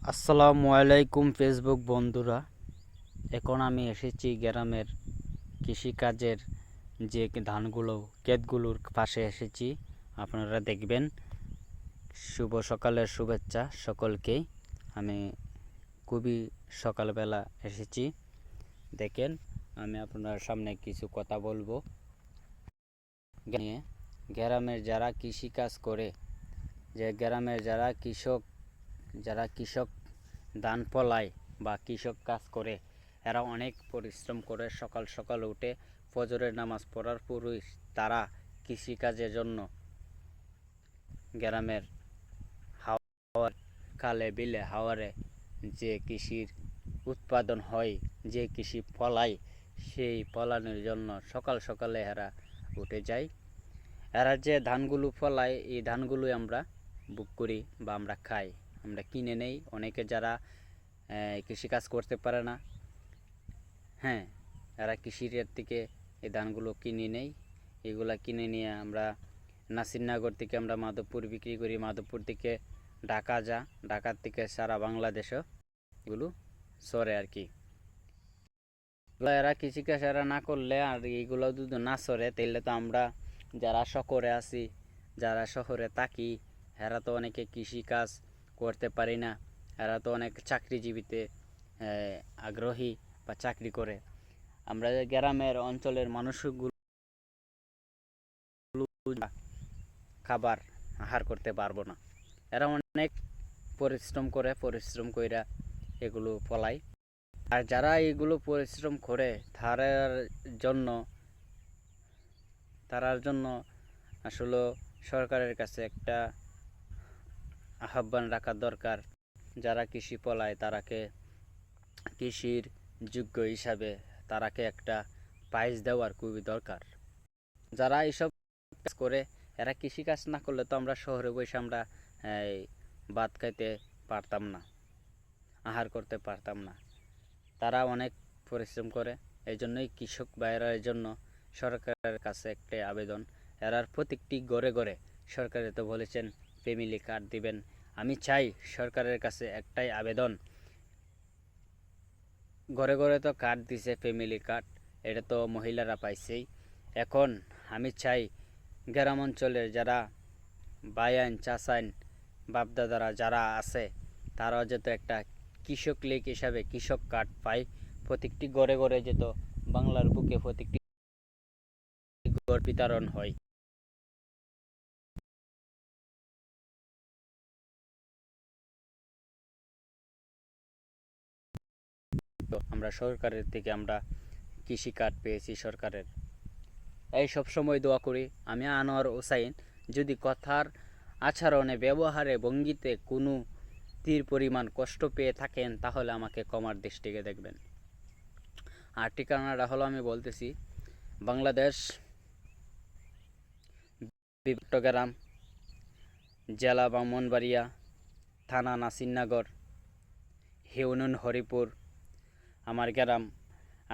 আসসালামু আলাইকুম ফেসবুক বন্ধুরা। এখন আমি এসেছি গ্রামের কৃষিকাজের যে ধানগুলো ক্ষেতগুলোর পাশে এসেছি। আপনারা দেখবেন। শুভ সকালের শুভেচ্ছা সকলকেই। আমি খুবই সকালবেলা এসেছি। দেখেন, আমি আপনার সামনে কিছু কথা বলবো নিয়ে। গ্রামের যারা কৃষিকাজ করে, যে গ্রামের যারা কৃষক ধান ফলায় বা কৃষক কাজ করে, এরা অনেক পরিশ্রম করে। সকাল সকাল উঠে ফজরের নামাজ পড়ার পরই তারা কৃষিকাজের জন্য গ্রামের হাওয়ার খালে বিলে হাওয়ারে যে কৃষির উৎপাদন হয়, যে কৃষি ফলায়, সেই ফলানোর জন্য সকাল সকালে এরা উঠে যায়। এরা যে ধানগুলো ফলায়, এই ধানগুলোই আমরা বুক করি বা আমরা খাই, আমরা কিনে নেই। অনেকে যারা কৃষিকাজ করতে পারে না, হ্যাঁ, এরা কৃষির থেকে এই ধানগুলো কিনে নেই। এগুলা কিনে নিয়ে আমরা নাসিরনগর থেকে আমরা মাধবপুর বিক্রি করি, মাধবপুর থেকে ঢাকার থেকে সারা বাংলাদেশও এগুলো সরে আর কি। এরা কৃষিকাজ এরা না করলে আর এইগুলো যদি না সরে, তাহলে তো আমরা যারা শহরে আছি, যারা শহরে থাকি, এরা তো অনেকে কৃষিকাজ করতে পারি না। এরা তো অনেক চাকরিজীবীতে আগ্রহী বা চাকরি করে। আমরা গ্রামের অঞ্চলের মানুষগুলো খাবার আহার করতে পারবো না। এরা অনেক পরিশ্রম কইরা এগুলো ফলায়। আর যারা এগুলো পরিশ্রম করে, তারার জন্য আসলে সরকারের কাছে একটা আহ্বান রাখা দরকার। যারা কৃষি ফলায় তারাকে কৃষির যোগ্য হিসাবে তারাকে একটা প্রাইজ দেওয়ার খুবই দরকার। যারা এইসব কাজ করে, এরা কৃষিকাজ না করলে তো আমরা শহরে বসে আমরা ভাত খাইতে পারতাম না, আহার করতে পারতাম না। তারা অনেক পরিশ্রম করে। এই জন্যই কৃষক ভাইয়েরার জন্য সরকারের কাছে একটি আবেদন। এরার প্রত্যেকটি ঘরে ঘরে সরকারে তো বলেছেন ফ্যামিলি কার্ড দিবেন। আমি চাই সরকারের কাছে একটাই আবেদন, ঘরে ঘরে তো কার্ড দিছে ফ্যামিলি কার্ড, এটা তো মহিলারা পাইছেই। এখন আমি চাই গ্রাম অঞ্চলের যারা বায়ান চাচাইন বাপদাদারা যারা আছে, তারাও যেত একটা কৃষক লীগ হিসাবে কৃষক কার্ড পায়। প্রত্যেকটি ঘরে ঘরে যেত বাংলার বুকে প্রত্যেকটি ঘর বিতরণ হয়। তো আমরা সরকারের থেকে আমরা কৃষি কার্ড পেয়েছি সরকারের। এই সব সময় দোয়া করি। আমি আনোয়ার হোসাইন। যদি কথার আচরণে ব্যবহারে ভঙ্গিতে কোনো তীর পরিমাণ কষ্ট পেয়ে থাকেন, তাহলে আমাকে ক্ষমার দৃষ্টিতে দেখবেন। আর ঠিকানাটা হলো, আমি বলতেছি, বাংলাদেশ, চট্টগ্রাম জেলা ব্রাহ্মণবাড়িয়া, থানা নাসিরনগর, ইউনিয়ন হরিপুর। আমার গ্রাম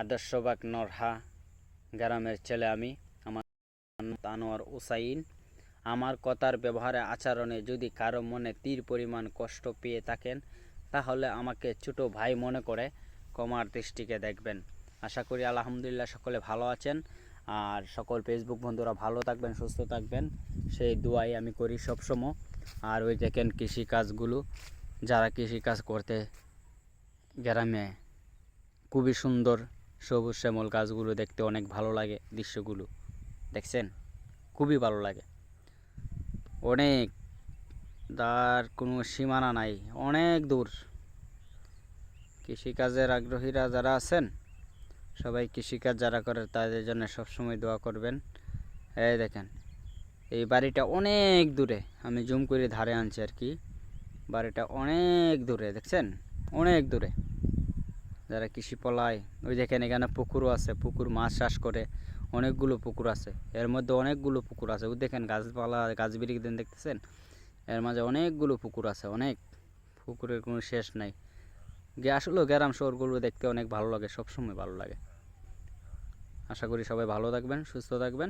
আদর্শবাগ নরহা গ্রামের ছেলে আমি। আমার আনোয়ার হোসাইন। আমার কথার ব্যবহারে আচরণে যদি কারো মনে তীর পরিমাণ কষ্ট পেয়ে থাকেন, তাহলে আমাকে ছোট ভাই মনে করে ক্ষমার দৃষ্টিকে দেখবেন। আশা করি আলহামদুলিল্লাহ সকলে ভালো আছেন। আর সকল ফেসবুক বন্ধুরা ভালো থাকবেন, সুস্থ থাকবেন, সেই দোয়াই আমি করি সবসময়। আর ওই দেখেন কৃষিকাজগুলো, যারা কৃষিকাজ করতে গ্রামে, খুবই সুন্দর সবুজ শ্যামল গাছগুলো দেখতে অনেক ভালো লাগে। দৃশ্যগুলো দেখছেন, খুবই ভালো লাগে। অনেক, তার কোনো সীমানা নাই, অনেক দূর। কৃষিকাজের আগ্রহীরা যারা আছেন, সবাই কৃষিকাজ যারা করে তাদের জন্য সবসময় দোয়া করবেন। এই দেখেন, এই বাড়িটা অনেক দূরে, আমি জুম করে ধারে আনছি আর কি। বাড়িটা অনেক দূরে, দেখছেন, অনেক দূরে। যারা কৃষি পলায়, ওই দেখেন এখানে পুকুরও আছে, পুকুর মাছ চাষ করে। অনেকগুলো পুকুর আছে, এর মধ্যে অনেকগুলো পুকুর আছে। ওই দেখেন গাছপালা, গাছ বিরিখ দেন, দেখতেছেন, এর মাঝে অনেকগুলো পুকুর আছে। অনেক পুকুরের কোনো শেষ নাই। আসলে গ্রাম শহরগুলো দেখতে অনেক ভালো লাগে, সবসময় ভালো লাগে। আশা করি সবাই ভালো থাকবেন, সুস্থ থাকবেন।